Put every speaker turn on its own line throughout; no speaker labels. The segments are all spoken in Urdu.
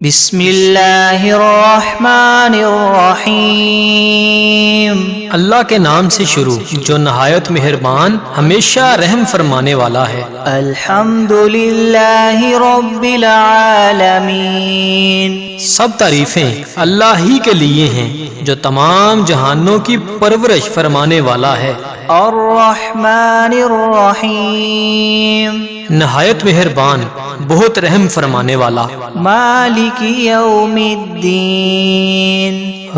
بسم اللہ الرحمن الرحیم،
اللہ کے نام سے شروع جو نہایت مہربان ہمیشہ رحم فرمانے والا ہے۔
الحمد للہ رب العالمین،
سب تعریفیں اللہ ہی کے لیے ہیں جو تمام جہانوں کی پرورش فرمانے والا ہے۔
الرحمن الرحیم،
نہایت مہربان بہت رحم فرمانے والا۔
مالک یوم الدین،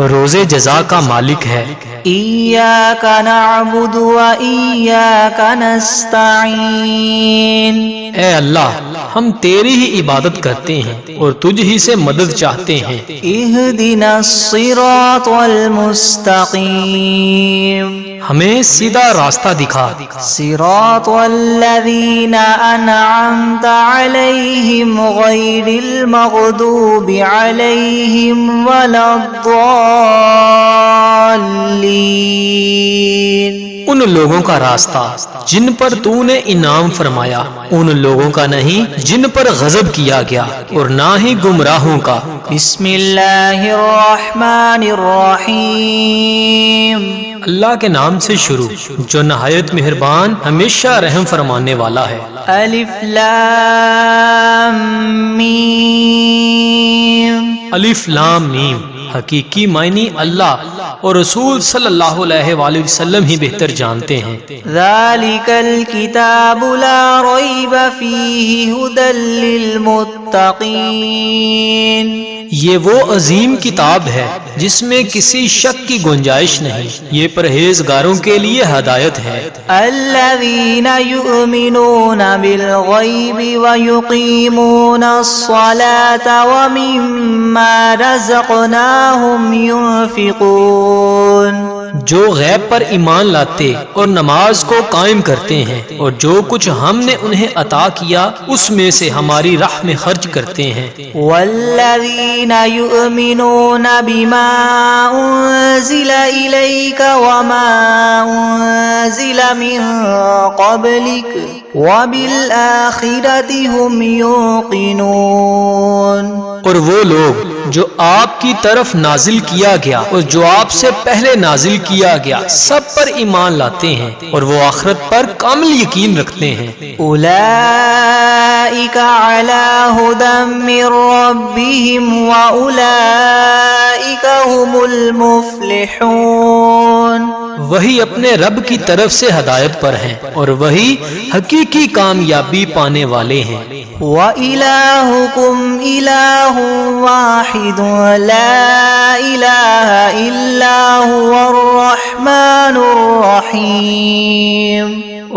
روز جزا کا مالک ہے۔
ایاک نعبد و ایاک نستعین،
اے اللہ ہم تیری ہی عبادت کرتے ہیں اور تجھ ہی سے مدد چاہتے ہیں۔
اہدنا الصراط المستقیم،
ہمیں سیدھا راستہ دکھا۔
صراط الذین انعمت علیہم غیر المغضوب علیہم ولا الضالین،
ان لوگوں کا راستہ جن پر تو نے انعام فرمایا، ان لوگوں کا نہیں جن پر غضب کیا گیا، اور نہ ہی گمراہوں کا۔
بسم اللہ الرحمن الرحیم،
اللہ کے نام سے شروع جو نہایت مہربان ہمیشہ رحم فرمانے والا ہے۔
الف لام میم،
الف لام میم، حقیقی معنی اللہ اور رسول صلی اللہ علیہ وآلہ وسلم ہی بہتر جانتے ہیں۔
ذالک الکتاب لا ریب فیہ ھدی للمتقین،
یہ وہ عظیم کتاب ہے جس میں کسی شک کی گنجائش نہیں، یہ پرہیزگاروں کے لیے ہدایت ہے۔
الذین یؤمنون بالغیب ویقیمون الصلاة ومما رزقناہم ینفقون،
جو غیب پر ایمان لاتے اور نماز کو قائم کرتے ہیں، اور جو کچھ ہم نے انہیں عطا کیا اس میں سے ہماری راہ میں خرچ کرتے ہیں۔
والذین یؤمنون بما انزل الیک وما انزل من قبلک وبالآخرۃ هم یوقنون،
اور وہ لوگ جو آپ کی طرف نازل کیا گیا اور جو آپ سے پہلے نازل کیا گیا سب پر ایمان لاتے ہیں، اور وہ آخرت پر کامل یقین رکھتے ہیں۔
اولئک علی ھدی من ربہم واولئک هم المفلحون،
وہی اپنے رب کی طرف سے ہدایت پر ہیں اور وہی حقیقی کامیابی پانے والے ہیں۔
وَإِلَٰهُكُمْ إِلَٰهٌ وَاحِدٌ لَا إِلَٰهَ إِلَّا هُوَ الرَّحْمَٰنُ الرَّحِيمُ،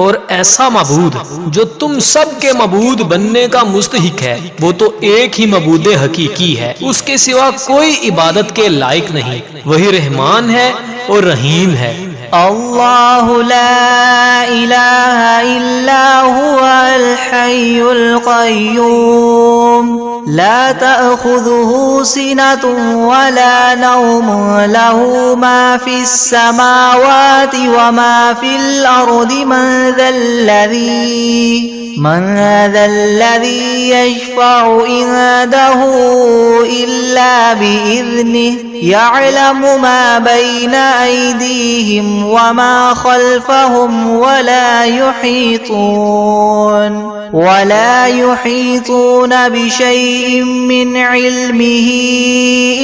اور ایسا معبود جو تم سب کے معبود بننے کا مستحق ہے وہ تو ایک ہی معبود حقیقی ہے، اس کے سوا کوئی عبادت کے لائق نہیں، وہی رحمان ہے اور رحیم ہے۔
اللہ لا الہ الا هو الحی القیوم، لا تأخذه سنة ولا نوم، له ما في السماوات وما في الأرض، من ذا الذي يشفع عنده إلا بإذنه، يعلم ما بين أيديهم وما خلفهم ولا يحيطون بشيء من علمه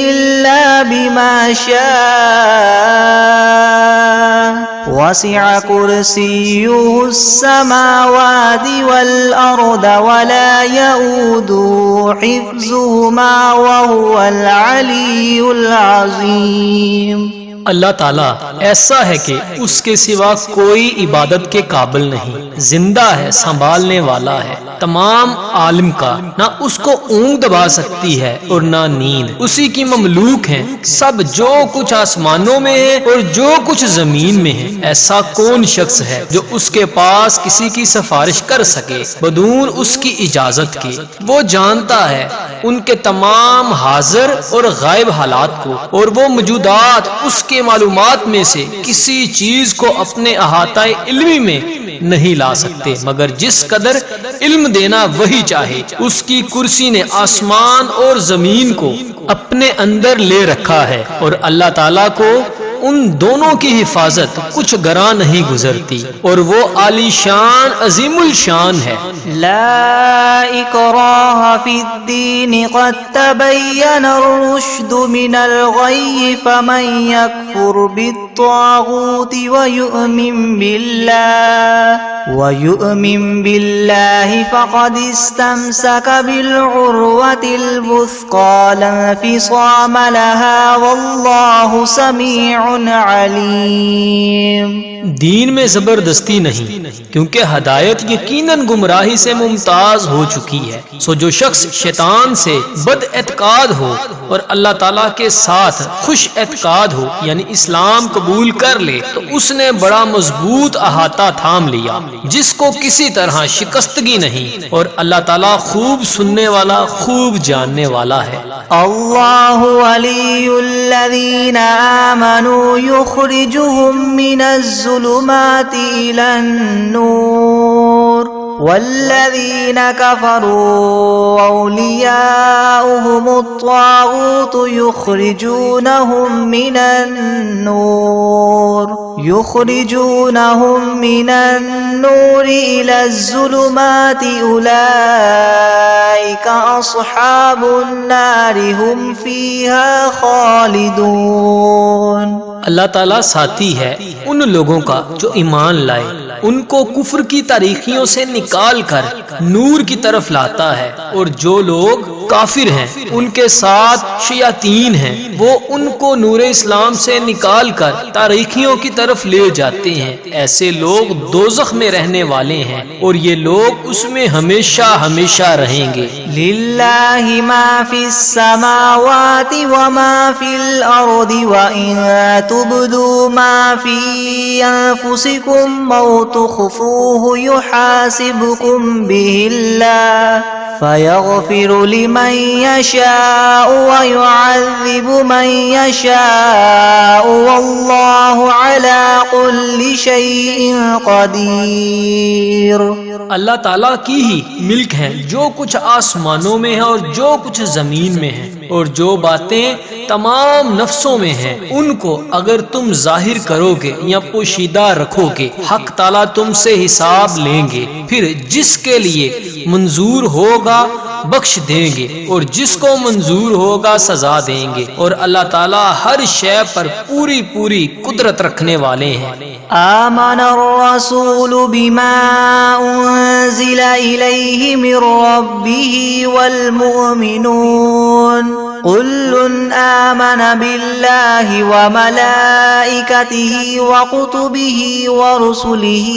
إلا بما شاء، وسع كرسيه السماوات والأرض ولا يؤوده حفظهما وهو العلي العظيم۔
اللہ تعالیٰ ایسا ہے کہ اس کے سوا کوئی عبادت کے قابل نہیں، زندہ ہے، سنبھالنے والا ہے، تمام عالم کا، نہ اس کو اونگ دبا سکتی ہے اور نہ نیند، اسی کی مملوک ہیں سب، جو کچھ آسمانوں میں ہے اور جو کچھ زمین میں ہے۔ ایسا کون شخص ہے جو اس کے پاس کسی کی سفارش کر سکے بدون اس کی اجازت کے؟ وہ جانتا ہے ان کے تمام حاضر اور غائب حالات کو، اور وہ موجودات اس کے معلومات میں سے کسی چیز کو اپنے احاطہ علمی میں نہیں لا سکتے مگر جس قدر علم دینا وہی چاہے۔ اس کی کرسی نے آسمان اور زمین کو اپنے اندر لے رکھا ہے، اور اللہ تعالیٰ کو ان دونوں کی حفاظت کچھ گراں نہیں گزرتی، اور وہ عالی شان عظیم الشان ہے۔
لا اکراہ فی الدین قد تبین الرشد من الغی فمن یکفر بالطاغوت ویؤمن باللہ فقد استمسک بالعروۃ الوثقی لا انفصام لها واللہ سمیع علیم۔
دین میں زبردستی نہیں، کیونکہ ہدایت یقیناً گمراہی سے ممتاز ہو چکی ہے۔ سو جو شخص شیطان سے بد اعتقاد ہو اور اللہ تعالیٰ کے ساتھ خوش اعتقاد ہو، یعنی اسلام قبول کر لے، تو اس نے بڑا مضبوط احاطہ تھام لیا جس کو کسی طرح شکستگی نہیں، اور اللہ تعالیٰ خوب سننے والا، خوب جاننے والا ہے۔
اللہ ولی الذین آمنوا یخرجهم من الظلمات إلى النور والذین كفروا أولیاؤهم الطاغوت یخرجونهم من النور إلى الظلمات أولئك أصحاب النار هم فيها خالدون۔
اللہ تعالیٰ ساتھی ہے ان لوگوں کا جو ایمان لائے، ان کو کفر کی تاریکیوں سے نکال کر نور کی طرف لاتا ہے، اور جو لوگ کافر ہیں ان کے ساتھ شیاطین ہیں، وہ ان کو نور اسلام سے نکال کر تاریکیوں کی طرف لے جاتے ہیں۔ ایسے لوگ دوزخ میں رہنے والے ہیں، اور یہ لوگ اس میں ہمیشہ ہمیشہ رہیں گے۔
للہ ما فی السماوات وما فی الارض وإن تبدوا ما فی انفسکم او تخفوه یحاسبکم به اللہ فیغفر لمن یشاء ویعذب من یشاء واللہ علی کل شیء قدیر۔
اللہ تعالیٰ کی ہی ملک ہے جو کچھ آسمانوں میں ہے اور جو کچھ زمین میں ہے، اور جو باتیں تمام نفسوں میں ہیں ان کو اگر تم ظاہر کرو گے یا پوشیدہ رکھو گے، حق تعالیٰ تم سے حساب لیں گے، پھر جس کے لیے منظور ہوگا بخش دیں گے، اور جس کو منظور ہوگا سزا دیں گے، اور اللہ تعالیٰ ہر شے پر پوری پوری قدرت رکھنے والے ہیں۔
آمن الرسول بما انزل الیہ من ربہ والمؤمنون كل آمن بالله وملائكته وكتبه ورسله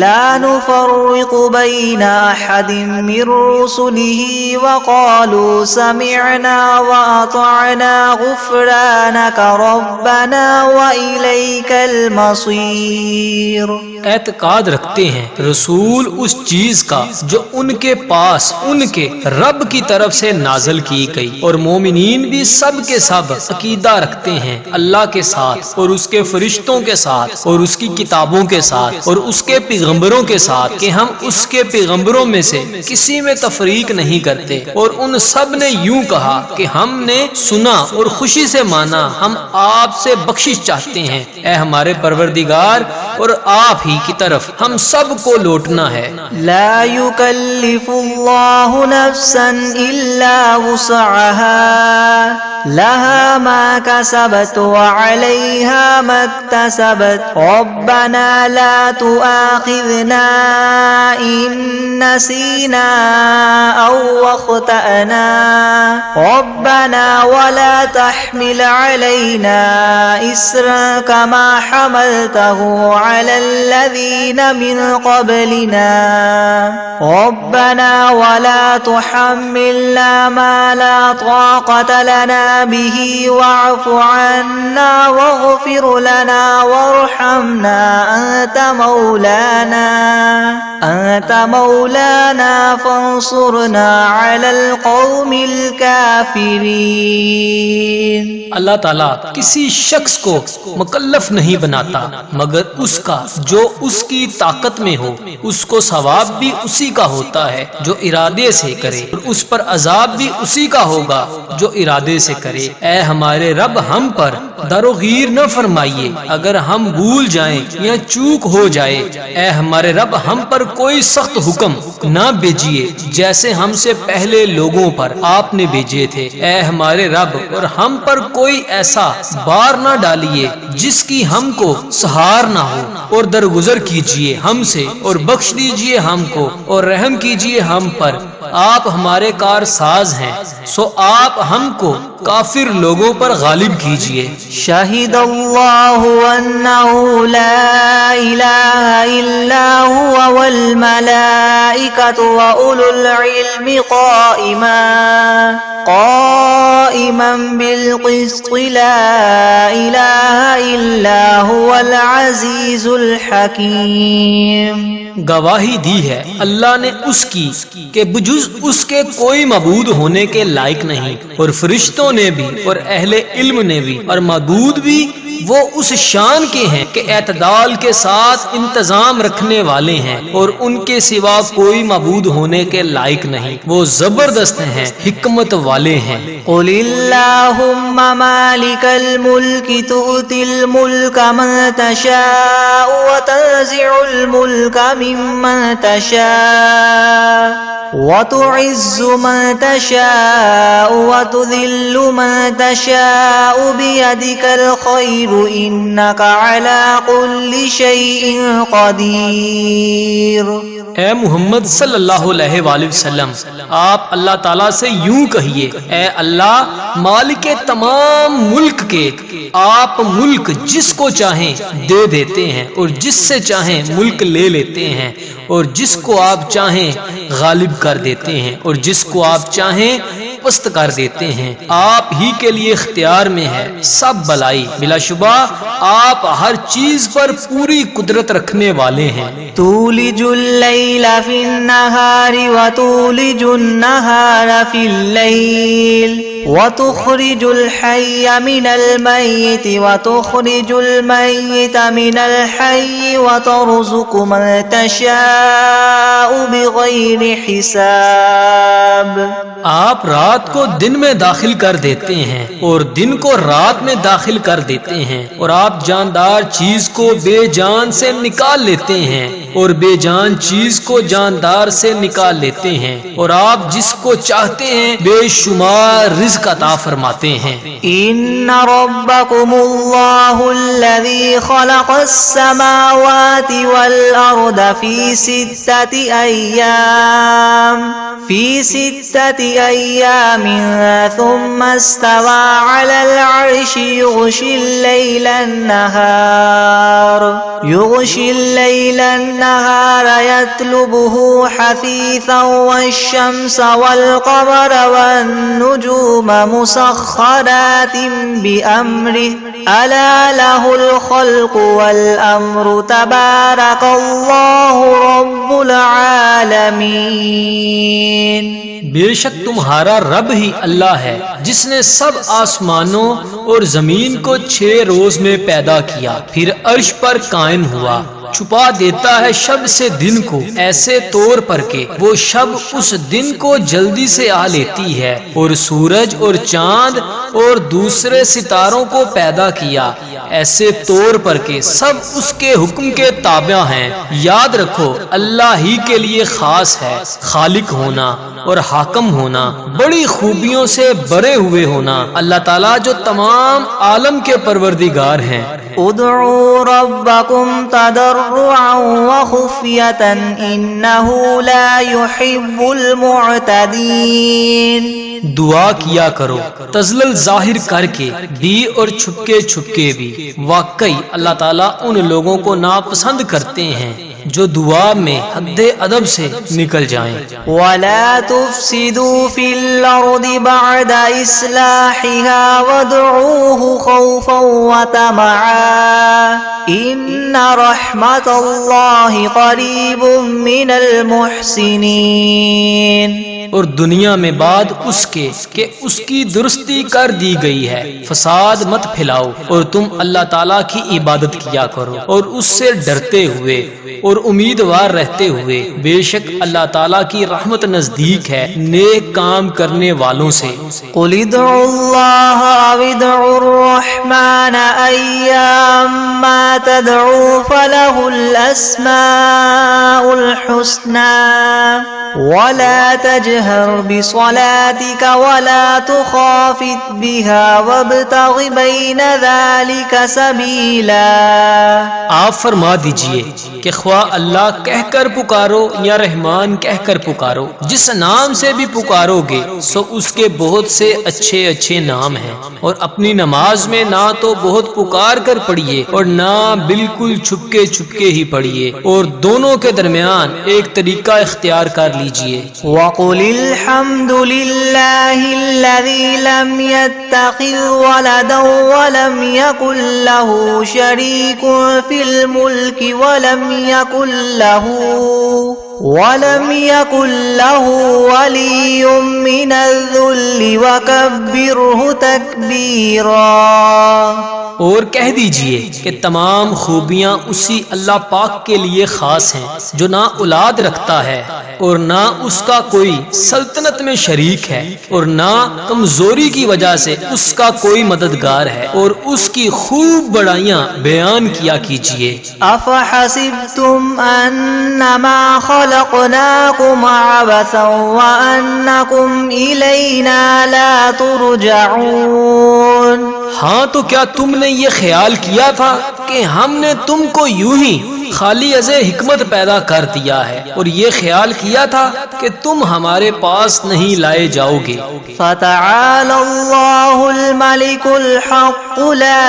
لا نفرق بين أحد من رسله وقالوا سمعنا وأطعنا غفرانك ربنا وإليك المصير۔
اعتقاد رکھتے ہیں رسول اس چیز کا جو ان کے پاس ان کے رب کی طرف سے نازل کی گئی، اور مومنین بھی سب کے سب عقیدہ رکھتے ہیں اللہ کے ساتھ اور اس کے فرشتوں کے ساتھ اور اس کی کتابوں کے ساتھ اور اس کے پیغمبروں کے ساتھ کہ ہم اس کے پیغمبروں میں سے کسی میں تفریق نہیں کرتے، اور ان سب نے یوں کہا کہ ہم نے سنا اور خوشی سے مانا، ہم آپ سے بخشش چاہتے ہیں، اے ہمارے پروردگار، اور آپ ہی کی طرف ہم سب کو لوٹنا ہے۔
لا يكلف اللہ نفسا الا وسعها لها ما كسبت وعليها ما اكتسبت ربنا لا تؤاخذنا إن نسينا أو أخطأنا ربنا ولا تحمل علينا إصرا كما حملته على الذين من قبلنا ربنا ولا تحملنا ما لا طاقة لنا به واعف عنا واغفر لنا وارحمنا أنت مولانا فانصرنا على القوم الكافرين.
اللہ تعالیٰ کسی شخص کو مکلف نہیں بناتا مگر اس کا جو اس کی طاقت میں ہو. اس کو ثواب بھی اسی کا ہوتا ہے جو ارادے سے کرے اور اس پر عذاب بھی اسی کا ہوگا جو ارادے سے کرے. اے ہمارے رب ہم پر دروغیر نہ فرمائیے اگر ہم بھول جائیں یا چوک ہو جائے. اے ہمارے رب ہم پر کوئی سخت حکم نہ بھیجیے جیسے ہم سے پہلے لوگوں پر آپ نے بھیجے تھے. اے ہمارے رب اور ہم پر کوئی ایسا بار نہ ڈالیے جس کی ہم کو سہار نہ ہو اور درگزر کیجیے ہم سے اور بخش دیجیے ہم کو اور رحم کیجیے ہم پر. آپ ہمارے کار ساز ہیں سو آپ ہم کو کافر لوگوں پر غالب کیجیے.
شہد اللہ انہ لا الہ الا هو والملائکۃ واولو العلم قائما بالقسط لا الہ الا هو العزیز الحکیم.
گواہی دی ہے اللہ نے اس کی کہ بجز اس کے کوئی معبود ہونے کے لائق نہیں اور فرشتوں نے بھی اور اہل علم نے بھی اور معبود بھی وہ اس شان کے ہیں کہ اعتدال کے ساتھ انتظام رکھنے والے ہیں اور ان کے سوا کوئی معبود ہونے کے لائق نہیں. وہ زبردست ہیں حکمت والے ہیں.
قل اللہم مالک الملک تؤتی الملک من تشاء وتنزع الملک ممن تشاء وتعز من تشاء وتذل من تشاء بيدك الخير إنك على كل شيء قدير.
اے محمد صلی اللہ علیہ وآلہ وسلم آپ اللہ تعالیٰ سے یوں کہیے اے اللہ مالک تمام ملک کے آپ ملک جس کو چاہیں دے دیتے ہیں اور جس سے چاہیں ملک لے لیتے ہیں اور جس کو آپ چاہیں غالب کر دیتے ہیں اور جس کو آپ چاہیں پست کر دیتے ہیں. آپ ہی کے لیے اختیار میں ہے سب بلائی. بلا شبہ آپ ہر چیز پر پوری قدرت رکھنے والے ہیں.
تولج اللیل فی النہار وتولج النہار فی اللیل وتخرج الحی من المیت وتخرج المیت من الحی وترزق من تشاء بغیر حساب.
آپ رات کو دن میں داخل کر دیتے ہیں اور دن کو رات میں داخل کر دیتے ہیں اور آپ جاندار چیز کو بے جان سے نکال لیتے ہیں اور بے جان چیز کو جاندار سے نکال لیتے ہیں اور آپ جس کو چاہتے ہیں بے شمار رزق عطا فرماتے ہیں.
ان ربکم اللہ الذی خلق السماوات والارض فی ستة ایام ثم استوى على العرش يغشي الليل النهار يطلبه حثيثا والشمس والقمر والنجوم مسخرات بأمره ألا له الخلق والأمر تبارك الله رب العالمين.
بے شک تمہارا رب ہی اللہ ہے جس نے سب آسمانوں اور زمین کو 6 روز میں پیدا کیا پھر عرش پر قائم ہوا. چھپا دیتا ہے شب سے دن کو ایسے طور پر کہ وہ شب اس دن کو جلدی سے آ لیتی ہے اور سورج اور چاند اور دوسرے ستاروں کو پیدا کیا ایسے طور پر کہ سب اس کے حکم کے تابع ہیں. یاد رکھو اللہ ہی کے لیے خاص ہے خالق ہونا اور حاکم ہونا بڑی خوبیوں سے بھرے ہوئے ہونا. اللہ تعالیٰ جو تمام عالم کے پروردگار ہیں.
ادعوا ربکم تضرعا وخفیة انہ لا يحب المعتدین.
دعا کیا کرو تزلل ظاہر کر کے بھی اور چھپکے چھپکے بھی. واقعی اللہ تعالیٰ ان لوگوں کو ناپسند کرتے ہیں جو دعا میں حد ادب سے نکل جائیں۔
ولا تفسدوا في الأرض بعد إصلاحها وادعوه خوفا وطمعا إن رحمة الله قريب من المحسنين۔
اور دنیا میں بعد اس کے کہ اس کی درستی کر دی گئی ہے، فساد مت پھیلاؤ، اور تم اللہ تعالیٰ کی عبادت کیا کرو اور اس سے ڈرتے ہوئے اور امیدوار رہتے ہوئے، بے شک اللہ تعالیٰ کی رحمت نزدیک ہے نیک کام کرنے والوں سے۔
قل ادعوا الله أو ادعوا الرحمن أيما تدعوا فله الأسماء الحسنى ولا تجهر بصلاتك ولا تخافت بها وابتغ بين ذلك سبيلا۔
آپ فرما دیجئے کہ خواہ اللہ کہہ کر پکارو یا رحمان کہہ کر پکارو، جس نام سے بھی پکارو گے سو اس کے بہت سے اچھے اچھے نام ہیں، اور اپنی نماز میں نہ تو بہت پکار کر پڑھیے اور نہ بالکل چھپکے چھپکے ہی پڑھیے، اور دونوں کے درمیان ایک طریقہ اختیار کر لیجئے۔
وقل الحمد لله الذي لم يتخذ ولدا ولم يكن له شريك في الملك ولم يكن له ولي من الذل وكبره تكبيرا۔
اور کہہ دیجئے کہ تمام خوبیاں اسی اللہ پاک کے لیے خاص ہیں جو نہ اولاد رکھتا ہے اور نہ اس کا کوئی سلطنت میں شریک ہے اور نہ کمزوری کی وجہ سے اس کا کوئی مددگار ہے، اور اس کی خوب بڑائیاں بیان کیا کیجئے۔
افحسبتم انما خلقناكم عبثا وانكم الینا لا ترجعون۔
ہاں تو کیا تم نے یہ خیال کیا تھا کہ ہم نے تم کو یوں ہی خالی از حکمت پیدا کر دیا ہے، اور یہ خیال کیا تھا کہ تم ہمارے پاس نہیں لائے جاؤ گے۔
فتعالى الله الملك الحق لا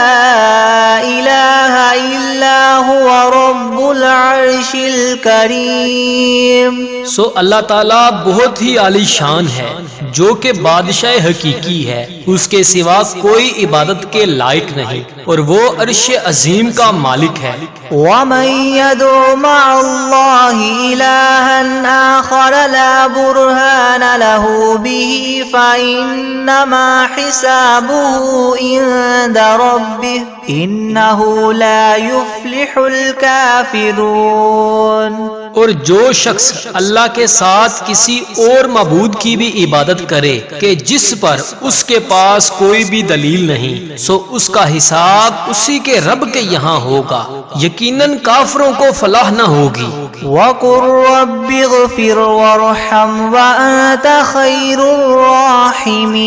إله إلا هو رب العرش الكريم۔
سو اللہ تعالیٰ بہت ہی عالی شان ہے جو کہ بادشاہ حقیقی ہے، اس کے سوا کوئی عبادت کے لائق نہیں، اور وہ عرش عظیم کا مالک ہے۔
ومن يدع مع الله إلها آخر لا برهان له به فإنما حسابه عند ربه إنه لا يفلح الكافرون۔
اور جو شخص اللہ کے ساتھ کسی اور معبود کی بھی عبادت کرے کہ جس پر اس کے پاس کوئی بھی دلیل نہیں، سو اس کا حساب اسی کے رب کے یہاں ہوگا، یقیناً کافروں کو فلاح نہ ہوگی۔
وَقُلْ رَبِّ اغْفِرْ وَارْحَمْ وَأَنْتَ خَيْرُ الرَّاحِمِينَ۔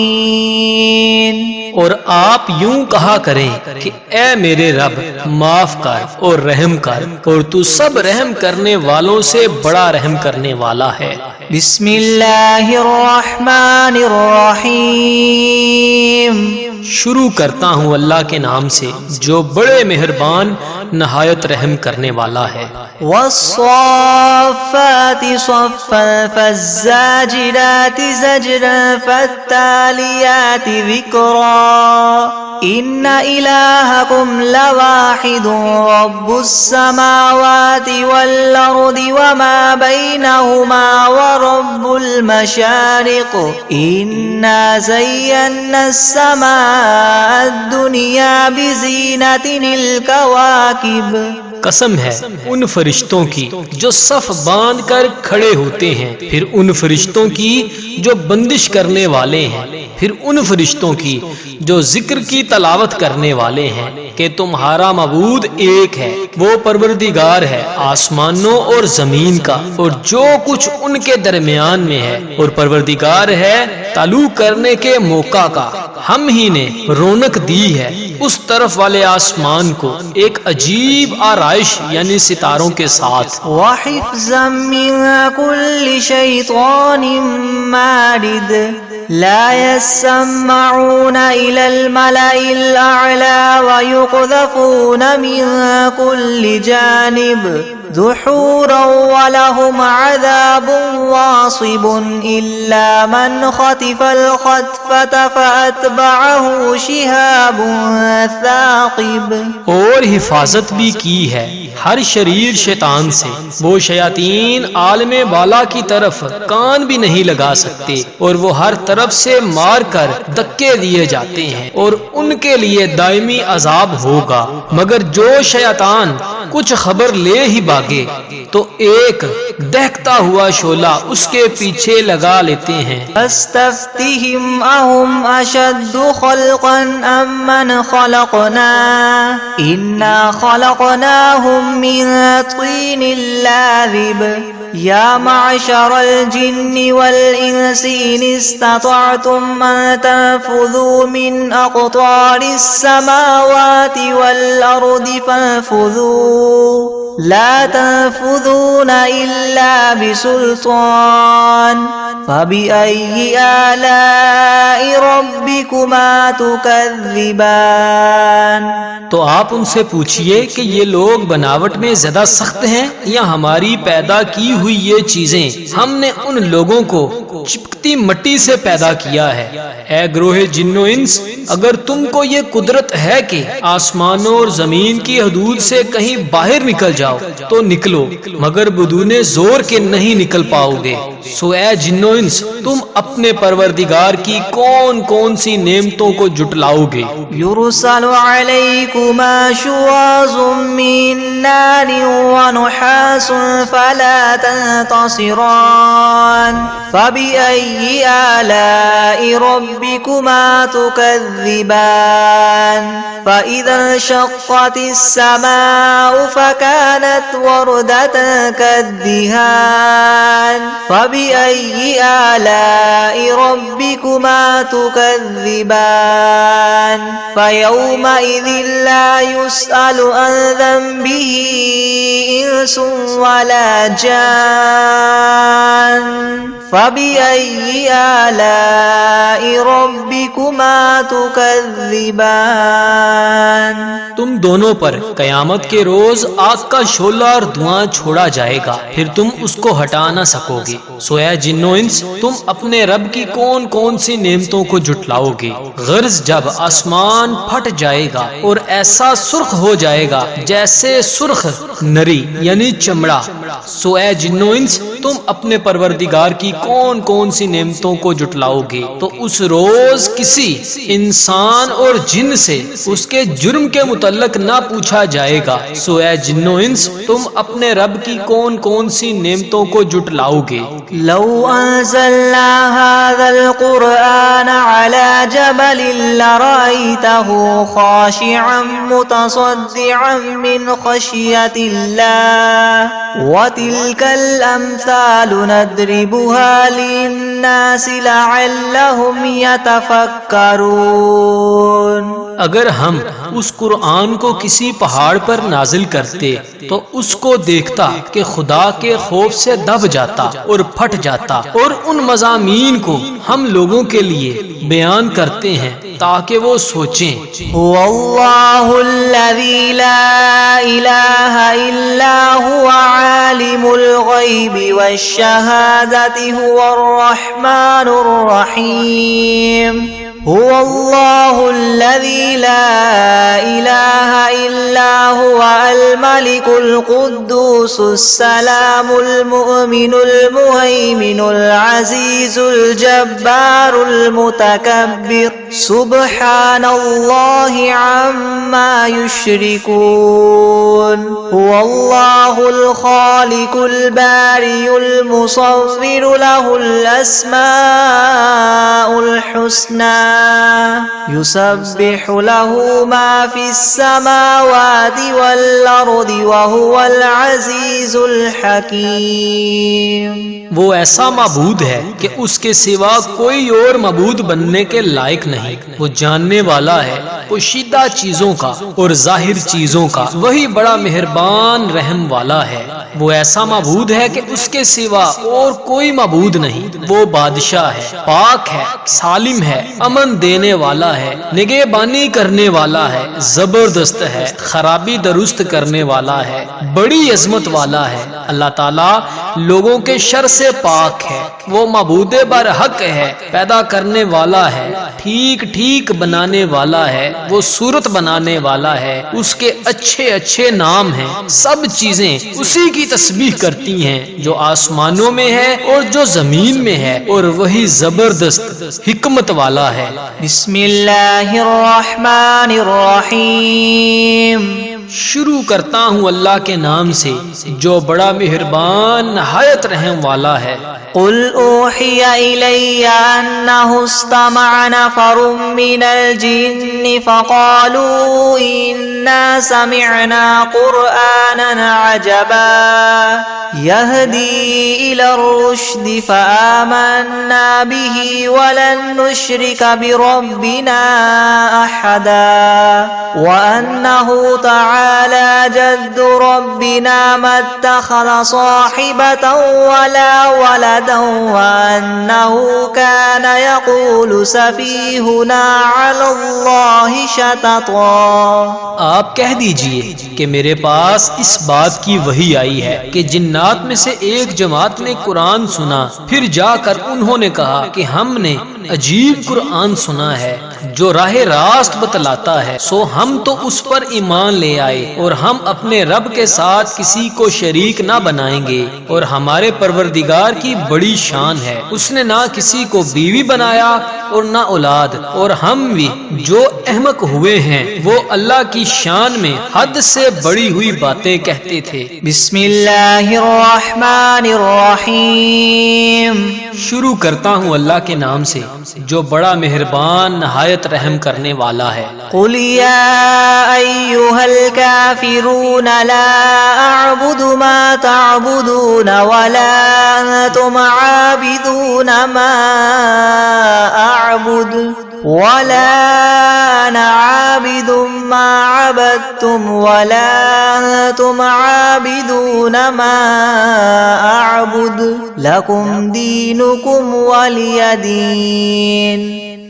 اور آپ یوں کہا کریں کہ اے میرے رب معاف کر اور رحم کر، اور تو سب رحم کرنے والوں سے بڑا رحم کرنے والا ہے۔
بسم اللہ الرحمن الرحیم۔
شروع کرتا ہوں اللہ کے نام سے جو بڑے مہربان نہایت رحم کرنے والا ہے۔
والصافات صفا فالزاجرات زجرا فالتاليات ذکرا ان الہکم لواحد رب السماوات والارض وما بینہما ورب المشارق انا زینا السماء الدنیا بزینت الکواکب۔
قسم ہے ان فرشتوں کی جو صف باندھ کر کھڑے ہوتے ہیں، پھر ان فرشتوں کی جو بندش کرنے والے ہیں، پھر ان فرشتوں کی جو ذکر کی تلاوت کرنے والے ہیں کہ تمہارا معبود ایک ہے، وہ پروردگار ہے آسمانوں اور زمین کا اور جو کچھ ان کے درمیان میں ہے، اور پروردگار ہے تعلق کرنے کے موقع کا۔ ہم ہی نے رونق دی ہے اس طرف والے آسمان کو ایک عجیب آرائش یعنی ستاروں کے ساتھ،
وحفظا من كل شیطان مارد لا يسمعون إلى الملأ الأعلى ويقذفون من كل جانب دحورا ولهم عذاب واصب إلا من خطف الخطفة فأتبعه شهاب ثاقب.
اور حفاظت بھی کی ہے ہر شریر شیطان سے. وہ شیاطین عالم بالا کی طرف کان بھی نہیں لگا سکتے اور وہ ہر طرف سے مار کر دکے دیے جاتے ہیں اور ان کے لیے دائمی عذاب ہوگا. مگر جو شیطان کچھ خبر لے ہی بھاگے تو ایک دہکتا ہوا شعلہ اس کے پیچھے لگا لیتے ہیں.
فاستفتهم أهم أشد خلقا أم من خلقنا إنا خلقناهم من طين لاذب. يا معشر الجن والإنس إن استطعتم أن تنفذوا من أقطار السماوات والأرض فانفذوا لا تنفذون إلا بسلطان فبأي آلاء ربكما تكذبان.
تو آپ ان سے پوچھئے کہ یہ لوگ بناوٹ میں زیادہ سخت ہیں یا ہماری پیدا کی ہوئی یہ چیزیں؟ ہم نے ان لوگوں کو چپکتی مٹی سے پیدا کیا ہے. اے گروہ جن و انس، اگر تم کو یہ قدرت ہے کہ آسمانوں اور زمین کی حدود سے کہیں باہر نکل جاؤ تو نکلو، مگر بدون زور کے نہیں نکل پاؤ گے. سو اے جن و انس، تم اپنے پروردگار کی کون کون سی نعمتوں کو جٹلاؤ گے؟
يرسل عليكما شواظ من نار ونحاس فلا تنتصران فبأي آلاء ربكما تكذبان. فإذا انشقت السماء فكانت وردة كالدهان فبأي آلاء ربكما تكذبان. فيومئذ لا يسأل عن ذنبه إنس ولا جان فبأي آلاء ربكما تكذبان.
تم دونوں پر قیامت کے روز آگ کا شعلہ اور دھواں چھوڑا جائے گا، پھر تم اس کو ہٹا نہ سکو گے. سو اے جن و انس، تم اپنے رب کی کون کون سی نعمتوں کو جٹلاؤ گے؟ غرض جب آسمان پھٹ جائے گا اور ایسا سرخ ہو جائے گا جیسے سرخ نری یعنی چمڑا. سو اے جن و انس، تم اپنے پروردگار کی کون کون سی نعمتوں کو جٹلاؤ گے؟ تو اس روز کسی انسان اور جن سے اس کے جرم کے متعلق نہ پوچھا جائے گا. سو اے جن و انس، تم اپنے رب کی کون کون سی نعمتوں کو جٹلاؤ گے؟
لو أنزلنا هذا القرآن على جبل لرأيته خاشعا متصدعا من خشية الله وتلك الأمثال نضربها للناس لعلهم يتفكرون.
اگر ہم اس قرآن کو کسی پہاڑ پر نازل کرتے تو اس کو دیکھتا کہ خدا کے خوف سے دب جاتا اور پھٹ جاتا، اور ان مضامین کو ہم لوگوں کے لیے بیان کرتے ہیں تاکہ وہ سوچیں.
هو الله الذي لا إله إلا هو عالم الغيب والشهادة هو الرحمن الرحيم. هو الله الذي لا إله إلا هو الملك القدوس السلام المؤمن المهيمن العزيز الجبار المتكبر سبحان الله عما يشركون. هو الله الخالق البارئ المصور له الأسماء الحسنى يسبح له ما في السماوات والأرض وهو العزيز الحكيم.
وہ ایسا معبود ہے کہ اس کے سوا کوئی اور معبود بننے کے لائق نہیں. وہ جاننے والا ہے پوشیدہ چیزوں کا اور ظاہر چیزوں کا، وہی بڑا مہربان رحم والا ہے. وہ ایسا معبود ہے کہ اس کے سوا اور کوئی معبود نہیں. وہ بادشاہ ہے، پاک ہے، سالم ہے، امن دینے والا ہے، نگہبانی کرنے والا ہے، زبردست ہے، خرابی درست کرنے والا ہے، بڑی عظمت والا ہے۔ اللہ تعالیٰ لوگوں کے شر سے پاک ہے، وہ معبود برحق ہے، پیدا کرنے والا ہے، ٹھیک ٹھیک بنانے والا ہے، وہ صورت بنانے والا ہے، اس کے اچھے اچھے نام ہیں، سب چیزیں اسی کی تسبیح کرتی ہیں جو آسمانوں میں ہے اور جو زمین میں ہے، اور وہی زبردست حکمت والا ہے۔
بسم اللہ الرحمن الرحیم۔
شروع کرتا ہوں اللہ کے نام سے جو بڑا مہربان نہایت رحم والا ہے۔
قل اوحی الی انہ استمع نفر من الجن فقالوا انا سمعنا قرآنا عجبا يهدي الى الرشد فآمنا به ولن نشرك بربنا احدا وانه تعالى جد ربنا ما اتخذ صاحبة ولا ولدا وانه كان يقول سفيهنا على الله شططا۔
آپ کہہ دیجئے کہ میرے پاس اس بات کی وحی آئی ہے کہ جنات میں سے ایک جماعت نے قرآن سنا، پھر جا کر انہوں نے کہا کہ ہم نے عجیب قرآن سنا ہے جو راہ راست بتلاتا ہے، سو ہم تو اس پر ایمان لے آئے اور ہم اپنے رب کے ساتھ کسی کو شریک نہ بنائیں گے، اور ہمارے پروردگار کی بڑی شان ہے، اس نے نہ کسی کو بیوی بنایا اور نہ اولاد، اور ہم بھی جو احمق ہوئے ہیں وہ اللہ کی شان میں حد سے بڑی ہوئی باتیں کہتے تھے۔
بسم اللہ الرحمن الرحیم۔
شروع کرتا ہوں اللہ کے نام سے جو بڑا مہربان نہایت رحم کرنے والا ہے۔
قل یا ایھا الکافرون لا اعبد ما تعبدون ولا انتم عابدون ما اعبد ولا انا عابد ما عبدتم ولا انتم عابدون ما اعبد لکم دینکم ولی دین۔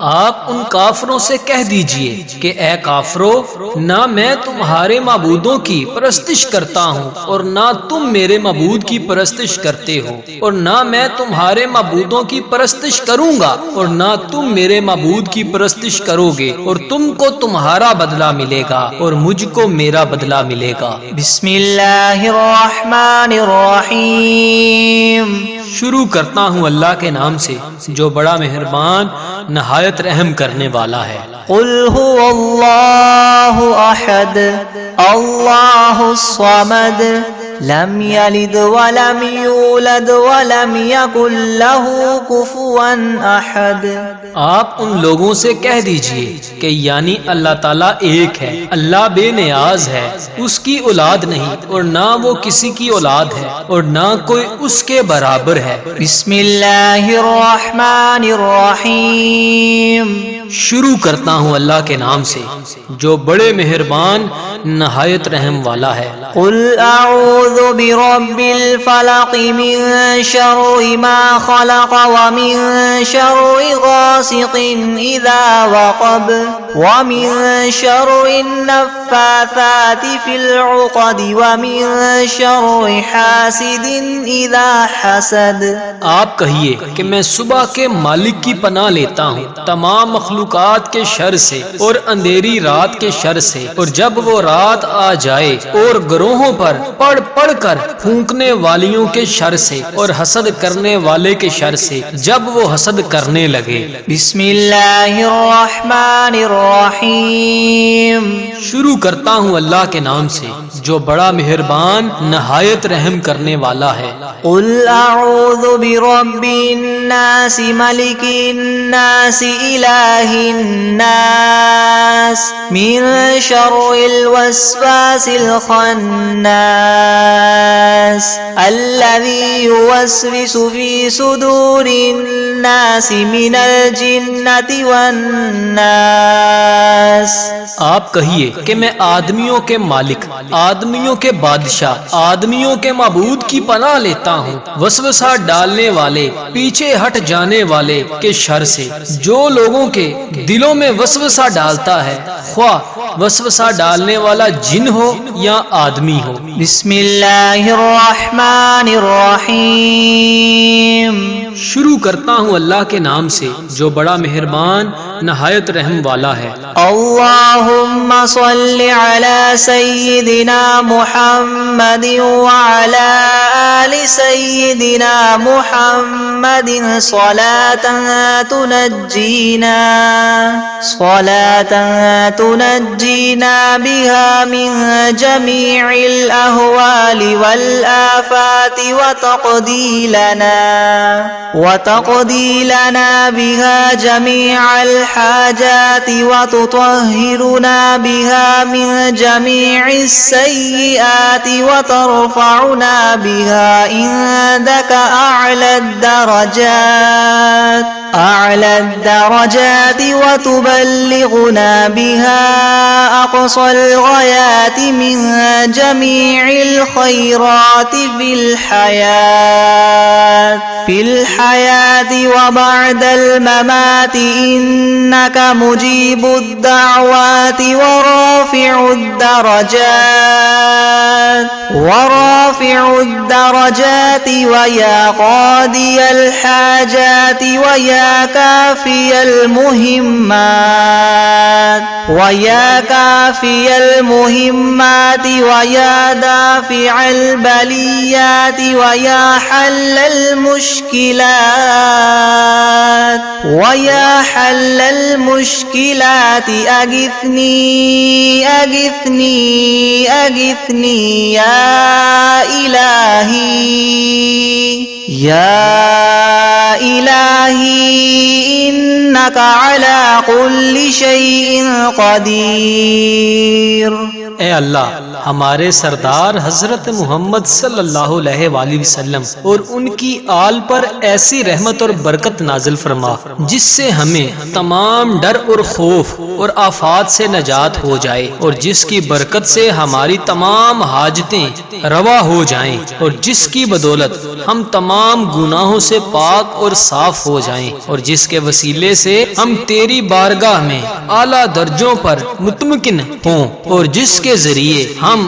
آپ ان کافروں سے کہہ دیجئے کہ اے کافرو، نہ میں تمہارے معبودوں کی پرستش کرتا ہوں اور نہ تم میرے معبود کی پرستش کرتے ہو، اور نہ میں تمہارے معبودوں کی پرستش کروں گا اور نہ تم میرے معبود کی پرستش کرو گے، اور تم کو تمہارا بدلہ ملے گا اور مجھ کو میرا بدلہ ملے گا۔
بسم اللہ الرحمن الرحیم۔
شروع کرتا ہوں اللہ کے نام سے جو بڑا مہربان نہایت رحم کرنے والا ہے۔
قل هو اللہ احد اللہ الصمد لم یلد ولم یولد ولم یکن له کفوا احد۔
آپ ان لوگوں سے کہہ دیجئے کہ یعنی اللہ تعالیٰ ایک ہے، اللہ بے نیاز ہے، اس کی اولاد نہیں اور نہ وہ کسی کی اولاد ہے اور نہ کوئی اس کے برابر ہے۔
بسم اللہ الرحمن الرحیم۔
شروع کرتا ہوں اللہ کے نام سے جو بڑے مہربان نہایت رحم والا ہے۔
قل اعوذ برب الفلق من شر ما خلق ومن شر غاسق اذا وقب ومن شر النفاثات في العقد ومن شر حاسد اذا حسد۔
آپ کہیے کہ میں صبح کے مالک کی پناہ لیتا ہوں تمام مخلوقات کے شر سے اور اندھیری رات کے شر سے، اور جب وہ رات آ جائے، اور گروہوں پر پڑھ پڑھ کر پھونکنے والیوں کے شر سے، اور حسد کرنے والے کے شر سے جب وہ حسد کرنے لگے۔
بسم اللہ الرحمن الرحیم۔
شروع کرتا ہوں اللہ کے نام سے جو بڑا مہربان نہایت رحم کرنے والا ہے۔
قل اعوذ برب الناس ملک الناس الہ الناس من شر الوسواس الخناس الذي يوسوس في صدور الناس من الجنة والناس۔
آپ کہیے کہ میں آدمیوں کے مالک، آدمیوں کے بادشاہ، آدمیوں کے معبود کی پناہ لیتا ہوں وسوسہ ڈالنے والے، پیچھے ہٹ جانے والے کے شر سے۔ جو لوگوں کے دلوں میں وسوسہ ڈالتا ہے، خواہ وسوسہ ڈالنے والا جن ہو یا آدمی ہو۔
بسم اللہ الرحمن الرحیم۔
شروع کرتا ہوں اللہ کے نام سے جو بڑا مہربان نہایت رحم والا ہے۔
اللہم صل علی سیدنا محمد وعلی آل سیدنا محمد صلاة تنجینا بها من جمیع الاہوال والآفات وتقضی لنا بها جميع الحاجات وتطهرنا بها من جميع السيئات وترفعنا بها عندك أعلى الدرجات وتبلغنا بها أقصى الغايات من جميع الخيرات في الحياة وبعد الممات إنك مجيب الدعوات ورافع الدرجات ويا قاضي الحاجات ويا كافي المهمات ويا دافع البليات ويا حل المشكلات أغثني يا إلهي إنك على كل شيء قدير۔
اے اللہ ہمارے سردار حضرت محمد صلی اللہ علیہ وآلہ وسلم اور ان کی آل پر ایسی رحمت اور برکت نازل فرما جس سے ہمیں تمام ڈر اور خوف اور آفات سے نجات ہو جائے، اور جس کی برکت سے ہماری تمام حاجتیں روا ہو جائیں، اور جس کی بدولت ہم تمام گناہوں سے پاک اور صاف ہو جائیں، اور جس کے وسیلے سے ہم تیری بارگاہ میں اعلیٰ درجوں پر مطمئن ہوں، اور جس کے ذریعے ہم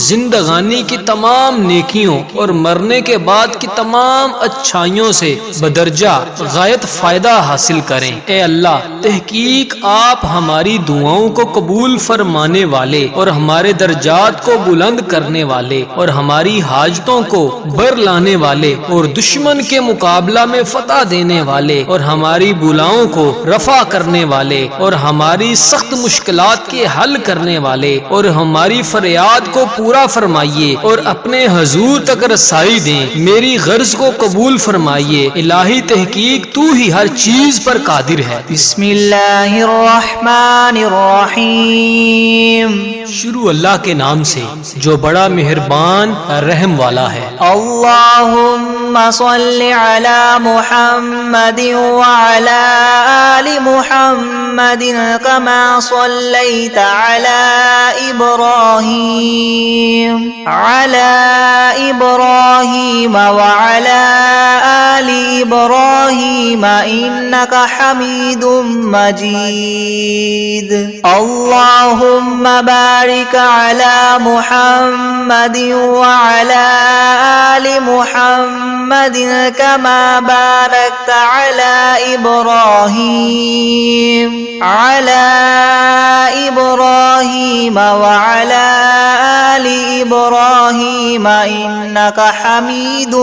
زندگانی کی تمام نیکیوں اور مرنے کے بعد کی تمام اچھائیوں سے بدرجہ غایت فائدہ حاصل کریں۔ اے اللہ تحقیق آپ ہماری دعاؤں کو قبول فرمانے والے اور ہمارے درجات کو بلند کرنے والے اور ہماری حاجتوں کو بر لانے والے اور دشمن کے مقابلہ میں فتح دینے والے اور ہماری بلاؤں کو رفع کرنے والے اور ہماری سخت مشکلات کے حل کرنے والے اور ہماری فریاد کو پورا فرمائیے اور اپنے حضور تک رسائی دیں۔ میری غرض کو قبول فرمائیے۔ الہی تحقیق تو ہی ہر چیز پر قادر ہے۔
بسم اللہ الرحمن الرحیم۔
شروع اللہ کے نام سے جو بڑا مہربان رحم والا ہے۔
اللہم صل علی محمد وعلی آل محمد کما صلیت علی ابراہیم وعلی آل ابراہیم انک حمید مجید۔ اللہم بارک علی محمد وعلی آل محمد کما بارکت علی ابراہیم وعلی آل ابراہیم انک حمید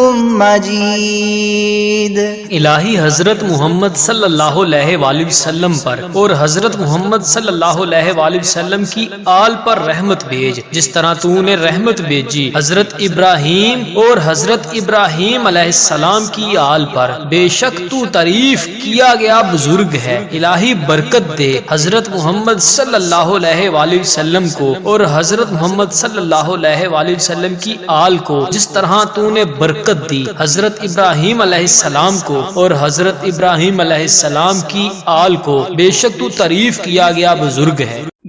مجید۔
الہی حضرت محمد صلی اللہ علیہ وآلہ وسلم پر اور حضرت محمد صلی اللہ علیہ وآلہ وسلم کی آل پر رحمت بھیج جس طرح تو نے رحمت بھیجی حضرت ابراہیم اور حضرت ابراہیم علیہ السلام کی آل پر۔ بے شک تو تعریف کیا گیا بزرگ ہے۔ الہی برکت دے حضرت محمد صلی اللہ علیہ وآلہ وسلم کو اور حضرت محمد صلی اللہ علیہ وآلہ وسلم کی آل کو جس طرح تو نے برکت دی حضرت ابراہیم علیہ السلام کو اور حضرت ابراہیم علیہ السلام کی آل کو۔ بے شک تو تعریف کیا گیا بزرگ ہے۔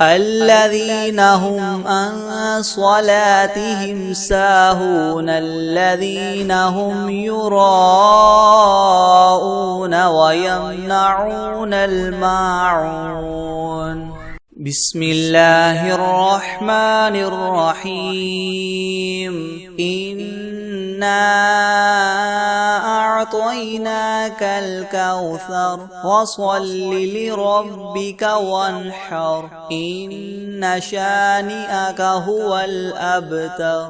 الذين هم عن صلاتهم ساهون الذين هم يراءون ويمنعون الماعون بسم الله الرحمن الرحيم إنا أعطيناك الكوثر فصل لربك وانحر إن شانئك هو الأبتر